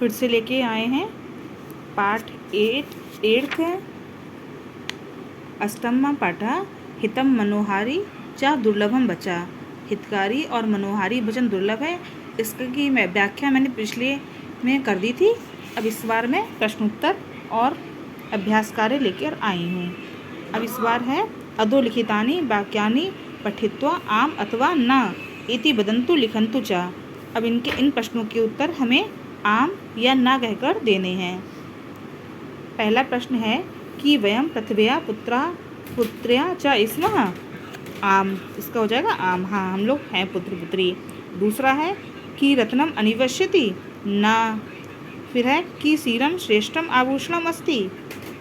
फिर से लेके आए हैं पाठ 8 अष्टम पाठा हितम मनोहारी चा दुर्लभम बचा। हितकारी और मनोहारी वचन दुर्लभ है। इसकी व्याख्या मैंने पिछले में कर दी थी। अब इस बार मैं प्रश्नोत्तर और अभ्यास कार्य लेकर आई हूँ। अब इस बार है अधोलिखितानि वाक्यानि पठित्वा आम अथवा न इति वदन्तु लिखन्तु च। अब इन प्रश्नों के उत्तर हमें आम या न कहकर देने हैं। पहला प्रश्न है कि वयम पृथिव्या पुत्र्या च स्मः। आम, इसका हो जाएगा आम, हाँ हम लोग हैं पुत्र पुत्री। दूसरा है कि रत्नम अनिवश्यति न। फिर है कि शीरम श्रेष्ठम आभूषणम अस्ति।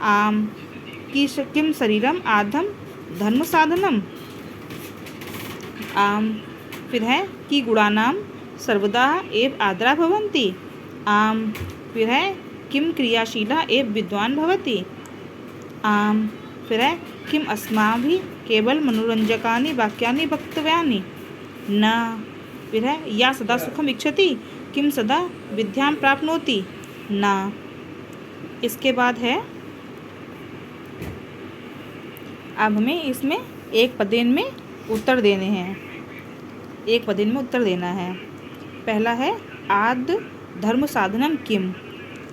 आम। कि किम शरीरम आधम धर्म साधनम। आम। फिर है कि गुणानाम सर्वदा एव आदरा भवन्ति। आम। फिर है किम क्रियाशीला एव विद्वान भवति। आम। फिर है किम अस्माभिः केवल मनोरंजकानि वाक्यानि वक्तव्यानि। न। फिर है या सदा सुखम इच्छति किम सदा विद्यां प्राप्नोति। न। इसके बाद है अब हमें इसमें एक पदेन में उत्तर देने हैं। एक पदेन में उत्तर देना है। पहला है आद धर्म साधनम किम।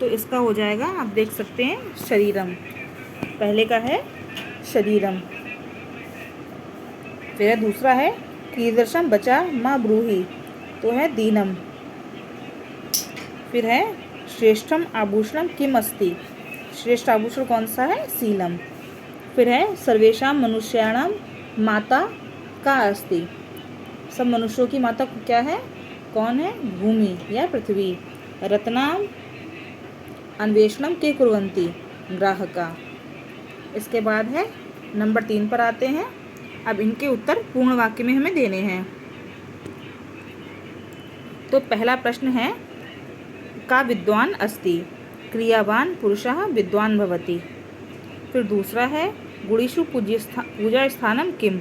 तो इसका हो जाएगा, आप देख सकते हैं, शरीरम। पहले का है शरीरम। फिर दूसरा है कीदृशम बचा माँ ब्रूहि। तो है दीनम। फिर है श्रेष्ठम आभूषणम किम अस्ति। श्रेष्ठ आभूषण कौन सा है? शीलम। फिर है सर्वेषां मनुष्याणां माता का अस्ति। सब मनुष्यों की माता क्या है? कौन है? भूमि या पृथ्वी। रत्नाम अन्वेषणम के कुर्वन्ति ग्राहका। इसके बाद है नंबर 3 पर आते हैं। अब इनके उत्तर पूर्ण वाक्य में हमें देने हैं। तो पहला प्रश्न है का विद्वान अस्ति। क्रियावान पुरुषः विद्वान भवति। फिर दूसरा है गुणीषु पूजा स्थानम किम।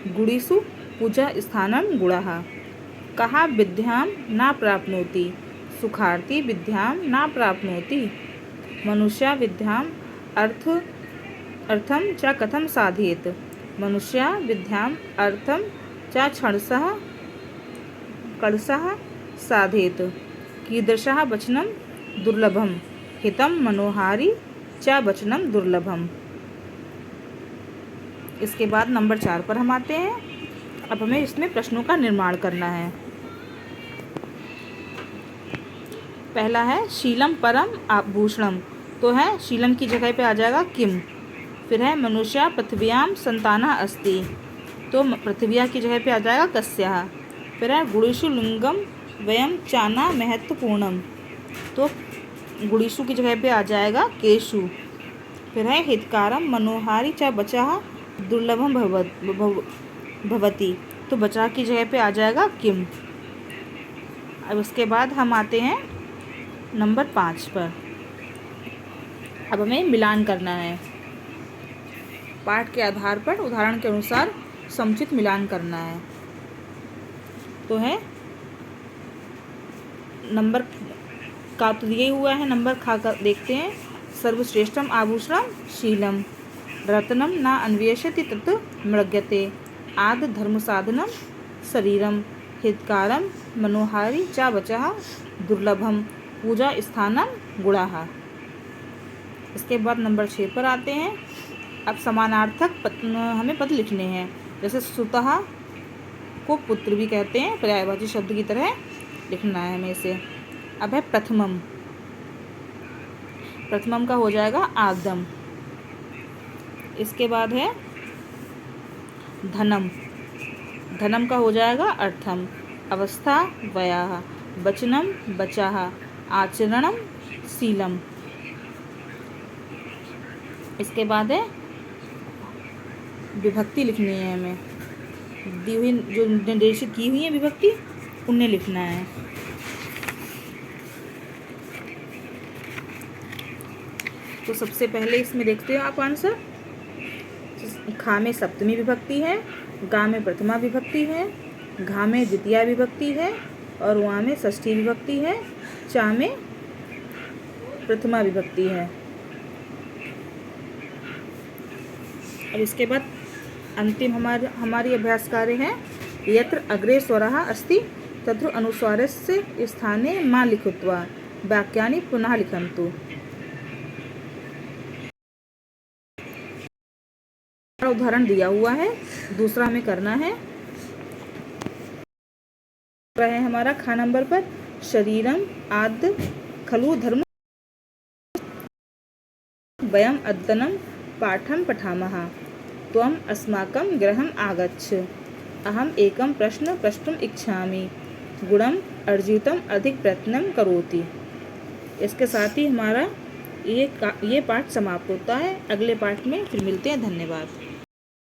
गुणीषु पूजा स्थानम गुणः। कहा विद्यां न प्राप्नोति। सुखार्थी विद्यां न प्राप्नोति। मनुष्य विद्यां अर्थम च कथम साधयेत्। मनुष्य विद्यां अर्थम च कणसः साधयेत्। कीदृशः वचनं दुर्लभम। हितम मनोहारी च वचनम दुर्लभम। इसके बाद नंबर 4 पर हम आते हैं। अब हमें इसमें प्रश्नों का निर्माण करना है। पहला है शीलम परम आभूषणम। तो है शीलम की जगह पे आ जाएगा किम। फिर है मनुष्य पृथिव्याम संताना अस्ति। तो पृथिव्या की जगह पे आ जाएगा कस्यः। फिर है गुणीषु लिंगम वयम चाना महत्वपूर्णम। तो गुणीषु की जगह पे आ जाएगा केशु। फिर है हितकारम मनोहारी च बचाः दुर्लभम भवति। तो बचा की जगह पे आ जाएगा किम। अब उसके बाद हम आते हैं नंबर 5 पर। अब हमें मिलान करना है। पाठ के आधार पर उदाहरण के अनुसार समुचित मिलान करना है। तो है नंबर का तो दिया हुआ है, नंबर खा कर देखते हैं। सर्वश्रेष्ठम आभूषणम शीलम। रत्नम न अन्वेषति तत् मृग्यते। आद धर्म साधनम शरीरम। हितकारम मनोहारी च वचः दुर्लभम। पूजा स्थानम गुणः। इसके बाद नंबर 6 पर आते हैं। अब समानार्थक हमें पद लिखने हैं। जैसे सुतः को पुत्र भी कहते हैं, पर्यायवाची शब्द की तरह लिखना है हमें इसे। अब है प्रथमम। प्रथमम का हो जाएगा आदम। इसके बाद है धनम। धनम का हो जाएगा अर्थम। अवस्था वयाः। वचनम बचाः। आचरणम शीलम। इसके बाद है विभक्ति लिखनी है हमें। दी हुई जो निर्देशित की हुई है विभक्ति उन्हें लिखना है। तो सबसे पहले इसमें देखते हो आप आंसर। खा में सप्तमी विभक्ति है, गा में प्रथमा विभक्ति है, घा में द्वितीया विभक्ति है और वहाँ में षष्ठी विभक्ति है, चा में प्रथमा विभक्ति है। अब इसके बाद अंतिम हमारी अभ्यास कार्य है। यत्र अग्रे स्वरः अस्ति तत्र अनुस्वारस्य स्थाने मा लिखित्वा वाक्यानि पुनः लिखन्तु। उदाहरण दिया हुआ है, दूसरा हमें करना है। हमारा खा नंबर पर शरीरम आद्य खलु धर्म वयम अद्यनं पाठं पठामः त्वम् अस्माकं गृहम् आगच्छ अहम एकं प्रश्न प्रष्टुम् इच्छामि गुणम अर्जितम अधिक प्रयत्नं करोति। इसके साथ ही हमारा ये पाठ समाप्त होता है। अगले पाठ में फिर मिलते हैं। धन्यवाद।